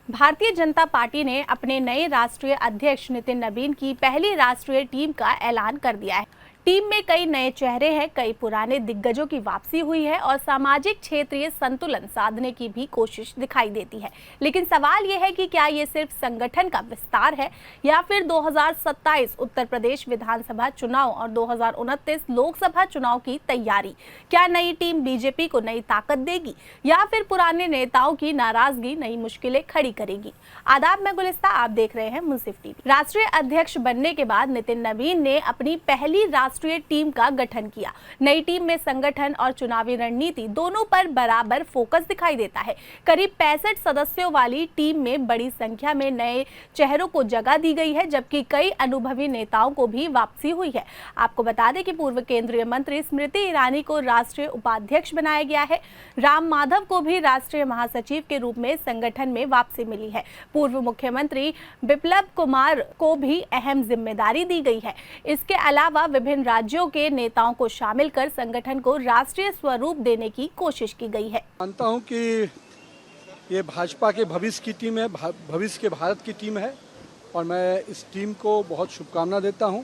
Bharatiya Janata party ने अपने नए राष्ट्रीय अध्यक्ष नितिन नबीन की पहली राष्ट्रीय टीम का ऐलान कर दिया है। टीम में कई नए चेहरे हैं, कई पुराने दिग्गजों की वापसी हुई है और सामाजिक क्षेत्रीय संतुलन साधने की भी कोशिश दिखाई देती है। लेकिन सवाल यह है कि क्या ये सिर्फ संगठन का विस्तार है या फिर 2027 उत्तर प्रदेश विधानसभा चुनाव और 2029 लोकसभा चुनाव की तैयारी। क्या नई टीम बीजेपी को नई ताकत देगी या फिर पुराने नेताओं की नाराजगी नई मुश्किलें खड़ी करेगी। आदाब, मैं गुलिस्ता, आप देख रहे हैं मुंसिफ टीवी। राष्ट्रीय अध्यक्ष बनने के बाद नितिन नबीन ने अपनी पहली राष्ट्रीय टीम का गठन किया। नई टीम में संगठन और चुनावी रणनीति दोनों पर बराबर फोकस दिखाई देता है। करीब 65 सदस्यों वाली टीम में बड़ी संख्या में नए चेहरों को जगह दी गई है, जबकि कई अनुभवी नेताओं को भी वापसी हुई है। आपको बता दें कि पूर्व केंद्रीय मंत्री स्मृति ईरानी को राष्ट्रीय उपाध्यक्ष बनाया गया है। राम माधव को भी राष्ट्रीय महासचिव के रूप में संगठन में वापसी मिली है। पूर्व मुख्यमंत्री बिप्लब कुमार को भी अहम जिम्मेदारी दी गई है। इसके अलावा विभिन्न राज्यों के नेताओं को शामिल कर संगठन को राष्ट्रीय स्वरूप देने की कोशिश की गई है। मानता हूं कि ये भाजपा के भविष्य की टीम है, भविष्य के भारत की टीम है और मैं इस टीम को बहुत शुभकामना देता हूं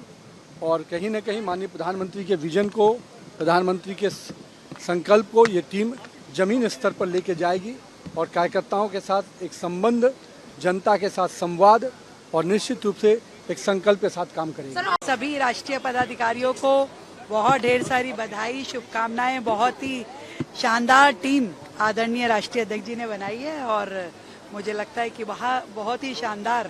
और कहीं न कहीं माननीय प्रधानमंत्री के विजन को, प्रधानमंत्री के संकल्प को ये टीम जमीन स्तर पर लेके जाएगी और कार्यकर्ताओं के साथ एक संबंध, जनता के साथ संवाद और निश्चित रूप से एक संकल्प के साथ काम करेंगे। सभी राष्ट्रीय पदाधिकारियों को बहुत ढेर सारी बधाई, शुभकामनाएं। बहुत ही शानदार टीम आदरणीय राष्ट्रीय अध्यक्ष जी ने बनाई है और मुझे लगता है कि वहाँ बहुत ही शानदार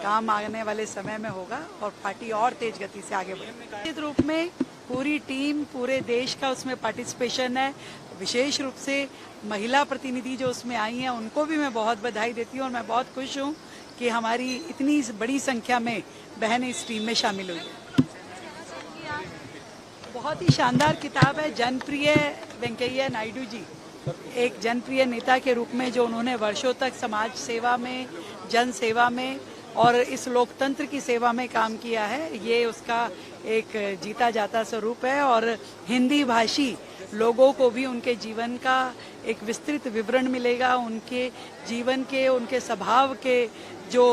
काम आने वाले समय में होगा और पार्टी और तेज गति से आगे बढ़ेगी। निश्चित रूप में पूरी टीम, पूरे देश का उसमें पार्टिसिपेशन है। विशेष रूप से महिला प्रतिनिधि जो उसमें आई हैं उनको भी मैं बहुत बधाई देती हूँ और मैं बहुत खुश हूँ कि हमारी इतनी बड़ी संख्या में बहनें इस टीम में शामिल हुई है। बहुत ही शानदार किताब है। जनप्रिय वेंकैया नायडू जी एक जनप्रिय नेता के रूप में जो उन्होंने वर्षों तक समाज सेवा में, जन सेवा में और इस लोकतंत्र की सेवा में काम किया है, ये उसका एक जीता जाता स्वरूप है और हिंदी भाषी लोगों को भी उनके जीवन का एक विस्तृत विवरण मिलेगा, उनके जीवन के, उनके स्वभाव के जो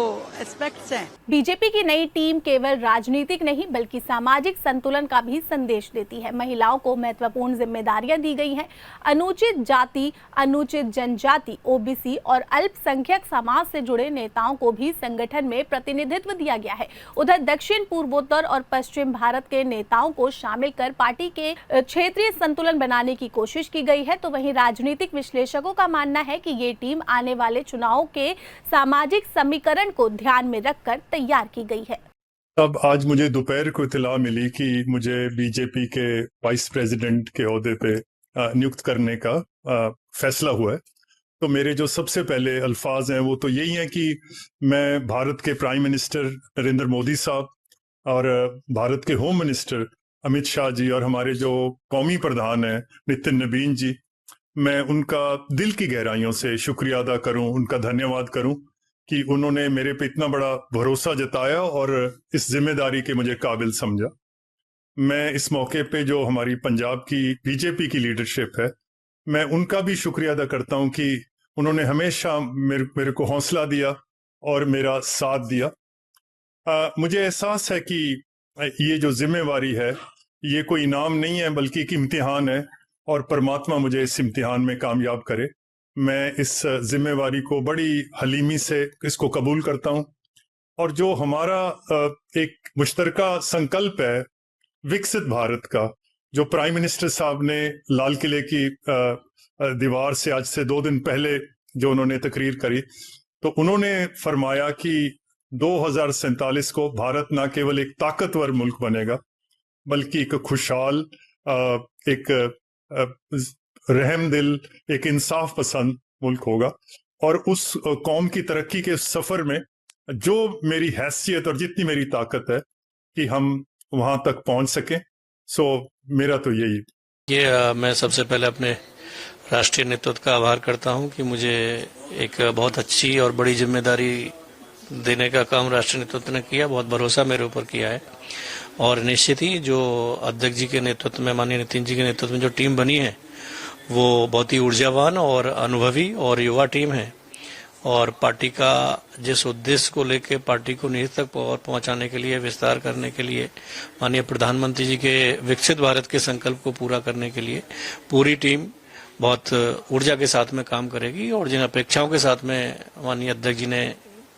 एस्पेक्ट्स हैं। बीजेपी की नई टीम केवल राजनीतिक नहीं बल्कि सामाजिक संतुलन का भी संदेश देती है। महिलाओं को महत्वपूर्ण जिम्मेदारियां दी गई हैं। अनुचित जाति, अनुचित जनजाति, ओबीसी और अल्पसंख्यक समाज से जुड़े नेताओं को भी संगठन में प्रतिनिधित्व दिया गया है। उधर दक्षिण पूर्वोत्तर और पश्चिम भारत के नेताओं को शामिल कर पार्टी के क्षेत्रीय संतुलन बनाने की कोशिश की गई है। तो वहीं राजनीतिक विश्लेषकों का मानना है कि ये टीम आने वाले चुनावों के सामाजिक समीकरण को ध्यान में रखकर तैयार की गई है। अब आज मुझे दोपहर को इत्तला मिली कि मुझे बीजेपी के वाइस प्रेसिडेंट के ओहदे पे नियुक्त करने का फैसला हुआ है। तो मेरे जो सबसे पहले अल्फाज हैं वो तो यही हैं कि मैं भारत के प्राइम मिनिस्टर नरेंद्र मोदी साहब और भारत के होम मिनिस्टर अमित शाह जी और हमारे जो कौमी प्रधान हैं नितिन नबीन जी, मैं उनका दिल की गहराइयों से शुक्रिया अदा करूं, उनका धन्यवाद करूं कि उन्होंने मेरे पे इतना बड़ा भरोसा जताया और इस जिम्मेदारी के मुझे काबिल समझा। मैं इस मौके पे जो हमारी पंजाब की बीजेपी की लीडरशिप है, मैं उनका भी शुक्रिया अदा करता हूं कि उन्होंने हमेशा मेरे को हौसला दिया और मेरा साथ दिया। मुझे एहसास है कि ये जो जिम्मेवारी है ये कोई इनाम नहीं है बल्कि एक इम्तिहान है और परमात्मा मुझे इस इम्तिहान में कामयाब करे। मैं इस जिम्मेवारी को बड़ी हलीमी से इसको कबूल करता हूं और जो हमारा एक मुश्तरका संकल्प है विकसित भारत का, जो प्राइम मिनिस्टर साहब ने लाल किले की दीवार से आज से 2 दिन पहले जो उन्होंने तकरीर करी, तो उन्होंने फरमाया कि 2047 को भारत ना केवल एक ताकतवर मुल्क बनेगा बल्कि एक खुशहाल, एक रहमदिल, एक इंसाफ पसंद मुल्क होगा और उस कौम की तरक्की के सफर में जो मेरी हैसियत और जितनी मेरी ताकत है कि हम वहां तक पहुंच सकें। सो मेरा तो यही मैं सबसे पहले अपने राष्ट्रीय नेतृत्व का आभार करता हूं कि मुझे एक बहुत अच्छी और बड़ी जिम्मेदारी देने का काम राष्ट्रीय नेतृत्व ने किया, बहुत भरोसा मेरे ऊपर किया है और निश्चित ही जो अध्यक्ष जी के नेतृत्व में, माननीय नितिन जी के नेतृत्व में जो टीम बनी है वो बहुत ही ऊर्जावान और अनुभवी और युवा टीम है और पार्टी का जिस उद्देश्य को लेकर पार्टी को नींव तक पहुंचाने के लिए, विस्तार करने के लिए, माननीय प्रधानमंत्री जी के विकसित भारत के संकल्प को पूरा करने के लिए पूरी टीम बहुत ऊर्जा के साथ में काम करेगी। और जिन अपेक्षाओं के साथ में माननीय अध्यक्ष जी ने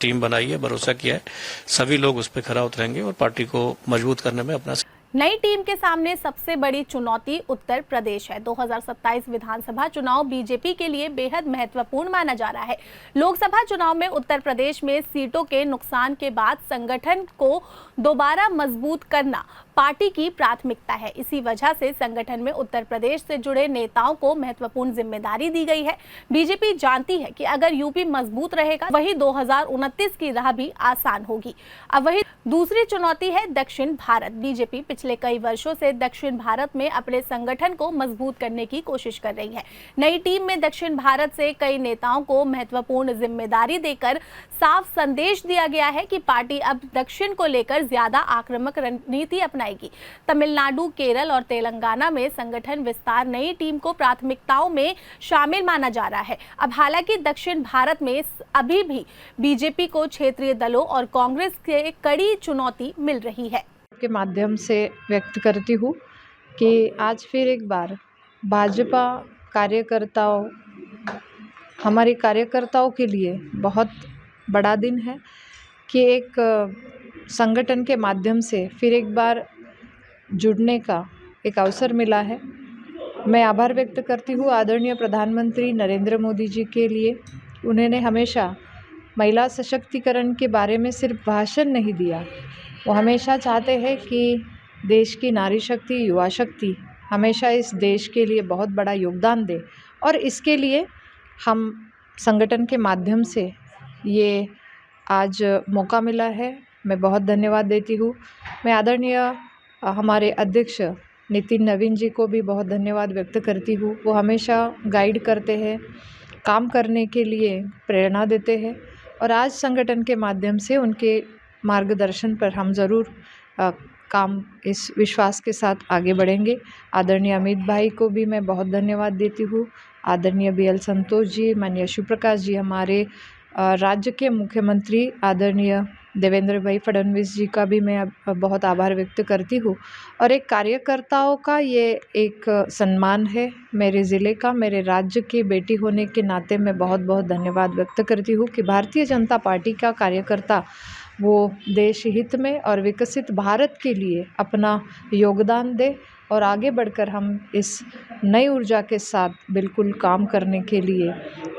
टीम बनाई है, भरोसा किया है, सभी लोग उस पर खरा उतरेंगे और पार्टी को मजबूत करने में अपना। नई टीम के सामने सबसे बड़ी चुनौती उत्तर प्रदेश है। 2027 विधानसभा चुनाव बीजेपी के लिए बेहद महत्वपूर्ण माना जा रहा है। लोकसभा चुनाव में उत्तर प्रदेश में सीटों के नुकसान के बाद संगठन को दोबारा मजबूत करना पार्टी की प्राथमिकता है। इसी वजह से संगठन में उत्तर प्रदेश से जुड़े नेताओं को महत्वपूर्ण जिम्मेदारी दी गई है। बीजेपी जानती है कि अगर यूपी मजबूत रहेगा वही 2029 की राह भी आसान होगी। अब वही दूसरी चुनौती है दक्षिण भारत। बीजेपी पिछले कई वर्षों से दक्षिण भारत में अपने संगठन को मजबूत करने की कोशिश कर रही है। नई टीम में दक्षिण भारत से कई नेताओं को महत्वपूर्ण जिम्मेदारी देकर साफ संदेश दिया गया है कि पार्टी अब दक्षिण को लेकर ज्यादा आक्रामक रणनीति अपनाएगी। तमिलनाडु, केरल और तेलंगाना में संगठन विस्तार नई टीम को प्राथमिकताओं में शामिल माना जा रहा है। अब हालांकि दक्षिण भारत में अभी भी बीजेपी को क्षेत्रीय दलों और कांग्रेस से कड़ी चुनौती मिल रही है। के माध्यम से व्यक्त करती हूँ कि आज फिर एक बार भाजपा कार्यकर्ताओं, हमारे कार्यकर्ताओं के लिए बहुत बड़ा दिन है कि एक संगठन के माध्यम से फिर एक बार जुड़ने का एक अवसर मिला है। मैं आभार व्यक्त करती हूँ आदरणीय प्रधानमंत्री नरेंद्र मोदी जी के लिए। उन्होंने हमेशा महिला सशक्तिकरण के बारे में सिर्फ भाषण नहीं दिया, वो हमेशा चाहते हैं कि देश की नारी शक्ति, युवा शक्ति हमेशा इस देश के लिए बहुत बड़ा योगदान दे। और इसके लिए हम संगठन के माध्यम से ये आज मौका मिला है। मैं बहुत धन्यवाद देती हूँ। मैं आदरणीय हमारे अध्यक्ष नितिन नवीन जी को भी बहुत धन्यवाद व्यक्त करती हूँ। वो हमेशा गाइड करते हैं, काम करने के लिए प्रेरणा देते हैं और आज संगठन के माध्यम से उनके मार्गदर्शन पर हम ज़रूर काम इस विश्वास के साथ आगे बढ़ेंगे। आदरणीय अमित भाई को भी मैं बहुत धन्यवाद देती हूँ। आदरणीय BL संतोष जी, माननीय शिव प्रकाश जी, हमारे राज्य के मुख्यमंत्री आदरणीय देवेंद्र भाई फडणवीस जी का भी मैं बहुत आभार व्यक्त करती हूँ। और एक कार्यकर्ताओं का ये एक सम्मान है मेरे ज़िले का, मेरे राज्य की बेटी होने के नाते मैं बहुत बहुत धन्यवाद व्यक्त करती हूँ कि भारतीय जनता पार्टी का कार्यकर्ता वो देश हित में और विकसित भारत के लिए अपना योगदान दे और आगे बढ़कर हम इस नई ऊर्जा के साथ बिल्कुल काम करने के लिए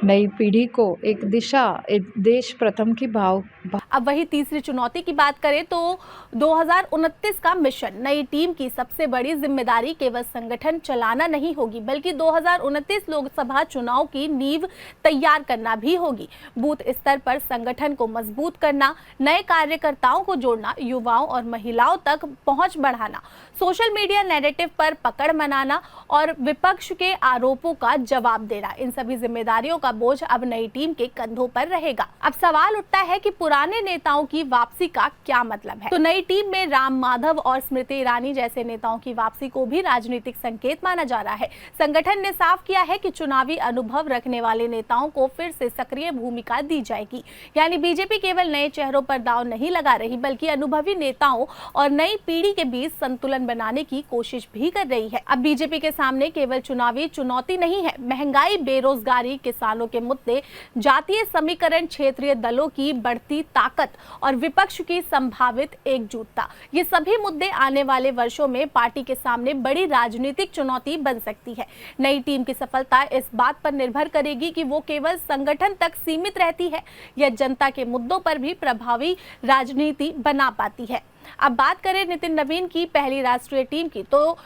नई पीढ़ी को एक दिशा, एक देश प्रथम की भाव। अब वही तीसरी चुनौती की बात करें तो 2029 का मिशन। नई टीम की सबसे बड़ी जिम्मेदारी केवल संगठन चलाना नहीं होगी बल्कि 2029 लोकसभा चुनाव की नींव तैयार करना भी होगी। बूथ स्तर पर संगठन को मजबूत करना, नए कार्यकर्ताओं को जोड़ना, युवाओं और महिलाओं तक पहुंच बढ़ाना, सोशल मीडिया नैरेटिव पर पकड़ बनाना और विपक्ष के आरोपों का जवाब देना, इन सभी जिम्मेदारियों का बोझ अब नई टीम के कंधों पर रहेगा। अब सवाल उठता है कि पुराने नेताओं की वापसी का क्या मतलब है। तो नई टीम में राम माधव और स्मृति ईरानी जैसे नेताओं की वापसी को भी राजनीतिक संकेत माना जा रहा है। संगठन ने साफ किया है कि चुनावी अनुभव रखने वाले नेताओं को फिर से सक्रिय भूमिका दी जाएगी। यानी बीजेपी केवल नए चेहरों पर दांव नहीं लगा रही बल्कि अनुभवी नेताओं और नई पीढ़ी के बीच संतुलन बनाने की कोशिश भी कर रही है। अब बीजेपी के सामने केवल चुनावी चुनौती नहीं है, महंगाई, बेरोजगारी, किसानों के मुद्दे, जातीय समीकरण, क्षेत्रीय दलों की बढ़ती ताकत और विपक्ष की संभावित एकजुटता, ये सभी मुद्दे आने वाले वर्षों में पार्टी के सामने बड़ी राजनीतिक चुनौती बन सकती है। नई टीम की सफलता इस बात पर निर्भर करेगी कि वो केवल संगठन तक सीमित रहती है या जनता के मुद्दों पर भी प्रभावी राजनीति बना पाती है। अब बात करें नितिन नवीन की पहली राष्ट्रीय टीम की, तो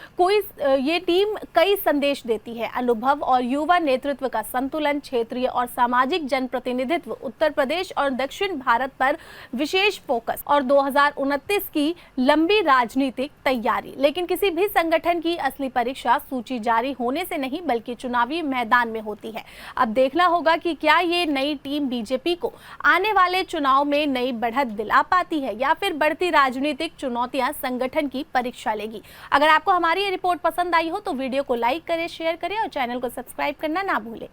ये टीम कई संदेश देती है। अनुभव और युवा नेतृत्व का संतुलन, क्षेत्रीय और सामाजिक जनप्रतिनिधित्व, उत्तर प्रदेश और दक्षिण भारत पर विशेष फोकस और 2029 की लंबी राजनीतिक तैयारी। लेकिन किसी भी संगठन की असली परीक्षा सूची जारी होने से नहीं बल्कि चुनावी मैदान में होती है। अब देखना होगा कि क्या ये नई टीम बीजेपी को आने वाले चुनाव में नई बढ़त दिला पाती है या फिर बढ़ती राजनीतिक चुनौतियां संगठन की परीक्षा लेगी। अगर आपको हमारी ये रिपोर्ट पसंद आई हो तो वीडियो को लाइक करें, शेयर करें और चैनल को सब्सक्राइब करना ना भूलें।